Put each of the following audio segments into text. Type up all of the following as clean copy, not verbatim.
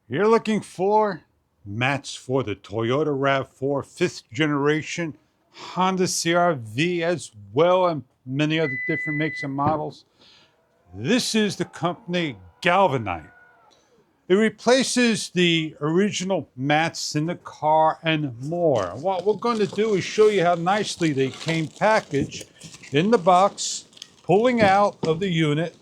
You're looking for mats for the Toyota RAV4 5th generation, Honda CR-V as well, and many other different makes and models. This is the company GALVAGNITE. It replaces the original mats in the car and more. What we're going to do is show you how nicely they came packaged in the box, pulling out of the unit.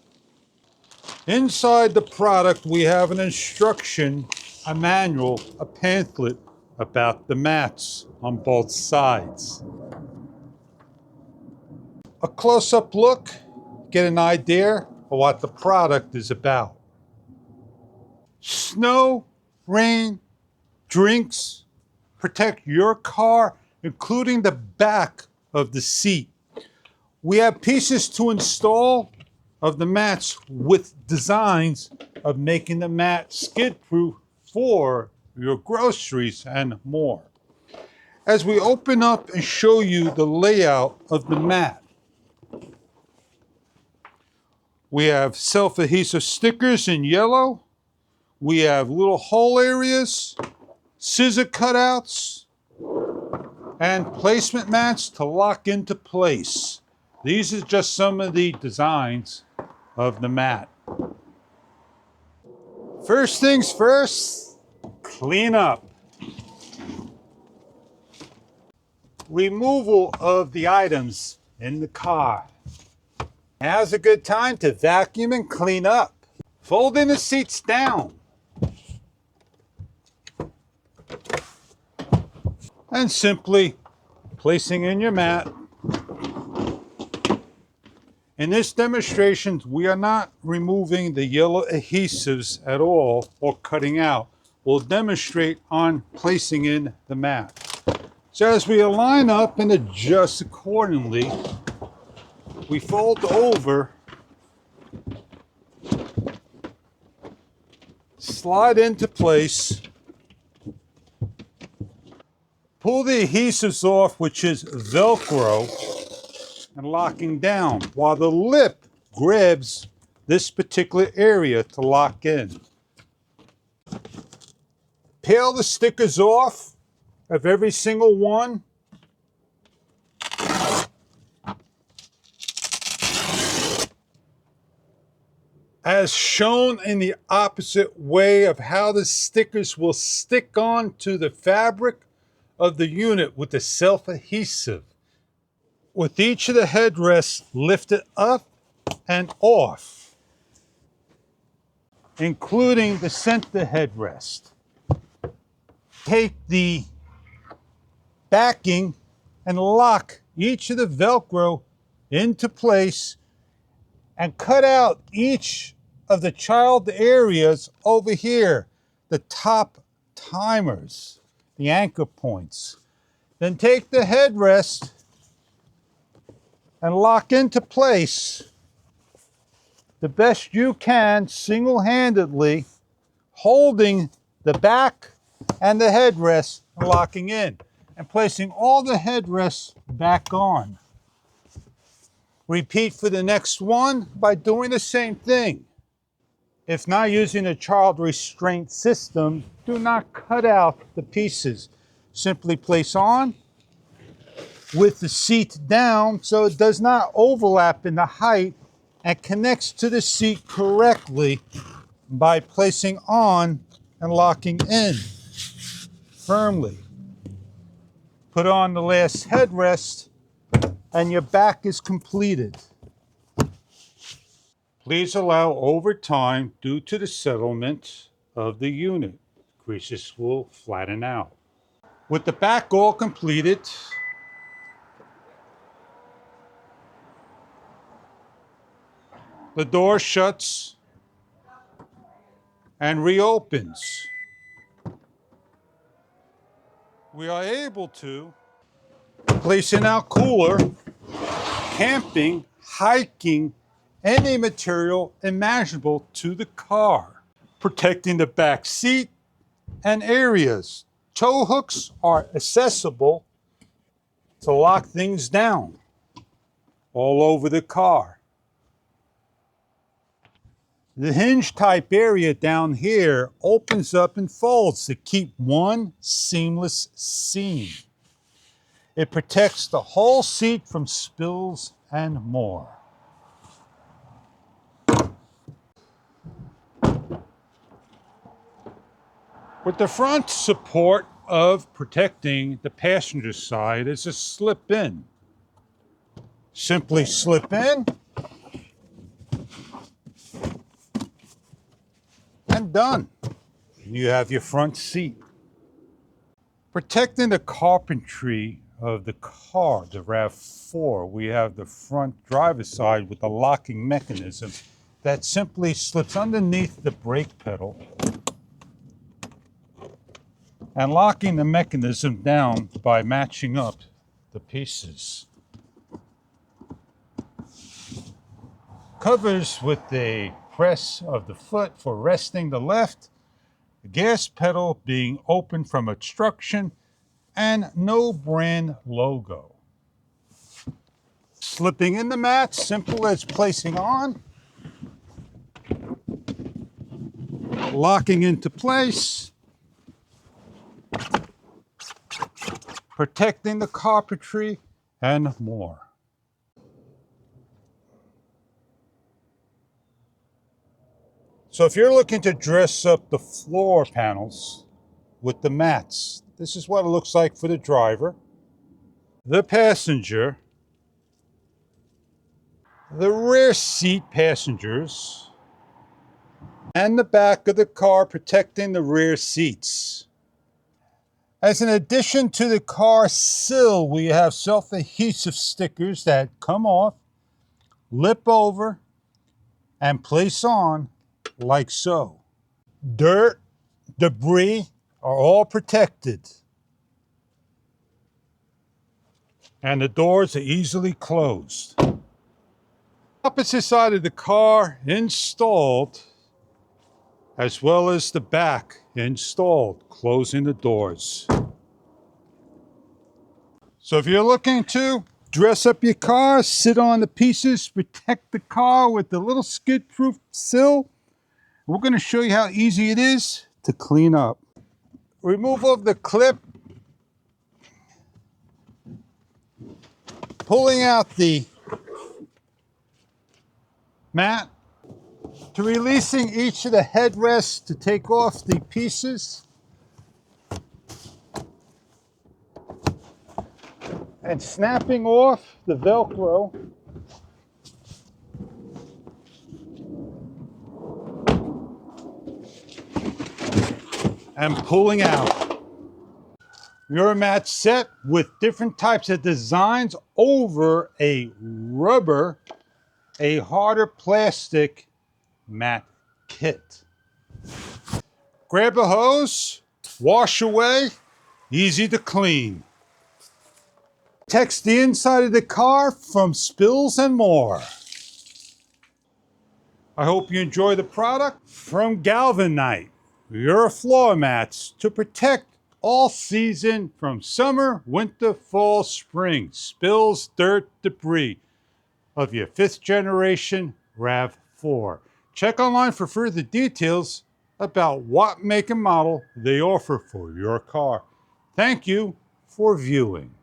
Inside the product, we have an instruction, a manual, a pamphlet about the mats on both sides. A close-up look, get an idea of what the product is about. Snow, rain, drinks, protect your car, including the back of the seat. We have pieces to install of the mats with designs of making the mat skid-proof for your groceries and more. As we open up and show you the layout of the mat, we have self-adhesive stickers in yellow. We have little hole areas, scissor cutouts, and placement mats to lock into place. These are just some of the designs of the mat. First things first, clean up. Removal of the items in the car. Now's a good time to vacuum and clean up. Folding the seats down. And simply placing in your mat. In this demonstration, we are not removing the yellow adhesives at all or cutting out. We'll demonstrate on placing in the mat. So as we align up and adjust accordingly, we fold over, slide into place, pull the adhesives off, which is Velcro, and locking down, while the lip grabs this particular area to lock in. Peel the stickers off of every single one. As shown in the opposite way of how the stickers will stick on to the fabric of the unit with the self-adhesive, with each of the headrests lifted up and off, including the center headrest. Take the backing and lock each of the Velcro into place and cut out each of the child areas over here, the top timers, the anchor points. Then take the headrest and lock into place the best you can single-handedly, holding the back and the headrest and locking in and placing all the headrests back on. Repeat for the next one by doing the same thing. If not using a child restraint system, do not cut out the pieces. Simply place on with the seat down so it does not overlap in the height and connects to the seat correctly by placing on and locking in firmly. Put on the last headrest and your back is completed. Please allow overtime due to the settlement of the unit. Creases will flatten out. With the back all completed, the door shuts and reopens. We are able to place in our cooler, camping, hiking, any material imaginable to the car, protecting the back seat and areas. Tow hooks are accessible to lock things down all over the car. The hinge type area down here opens up and folds to keep one seamless seam. It protects the whole seat from spills and more. With the front support of protecting the passenger side is a slip in. Simply slip in and done. You have your front seat. Protecting the carpentry of the car, the RAV4, we have the front driver's side with a locking mechanism that simply slips underneath the brake pedal and locking the mechanism down by matching up the pieces. Covers with a press of the foot for resting the left, the gas pedal being open from obstruction, and no brand logo. Slipping in the mats, simple as placing on, locking into place, protecting the carpentry, and more. So if you're looking to dress up the floor panels with the mats, this is what it looks like for the driver, the passenger, the rear seat passengers, and the back of the car protecting the rear seats. As an addition to the car sill, we have self-adhesive stickers that come off, lip over, and place on like so. Dirt, debris are all protected. And the doors are easily closed. Opposite side of the car installed, as well as the back installed, closing the doors. So if you're looking to dress up your car, sit on the pieces, protect the car with the little skid-proof sill, we're going to show you how easy it is to clean up. Removal of the clip, pulling out the mat, to releasing each of the headrests to take off the pieces, and snapping off the Velcro, and pulling out. Your mat set with different types of designs over a rubber, a harder plastic mat kit. Grab a hose, wash away, easy to clean. Protects the inside of the car from spills and more. I hope you enjoy the product from GALVAGNITE, your floor mats to protect all season from summer, winter, fall, spring, spills, dirt, debris of your 5th generation RAV4. Check online for further details about what make and model they offer for your car. Thank you for viewing.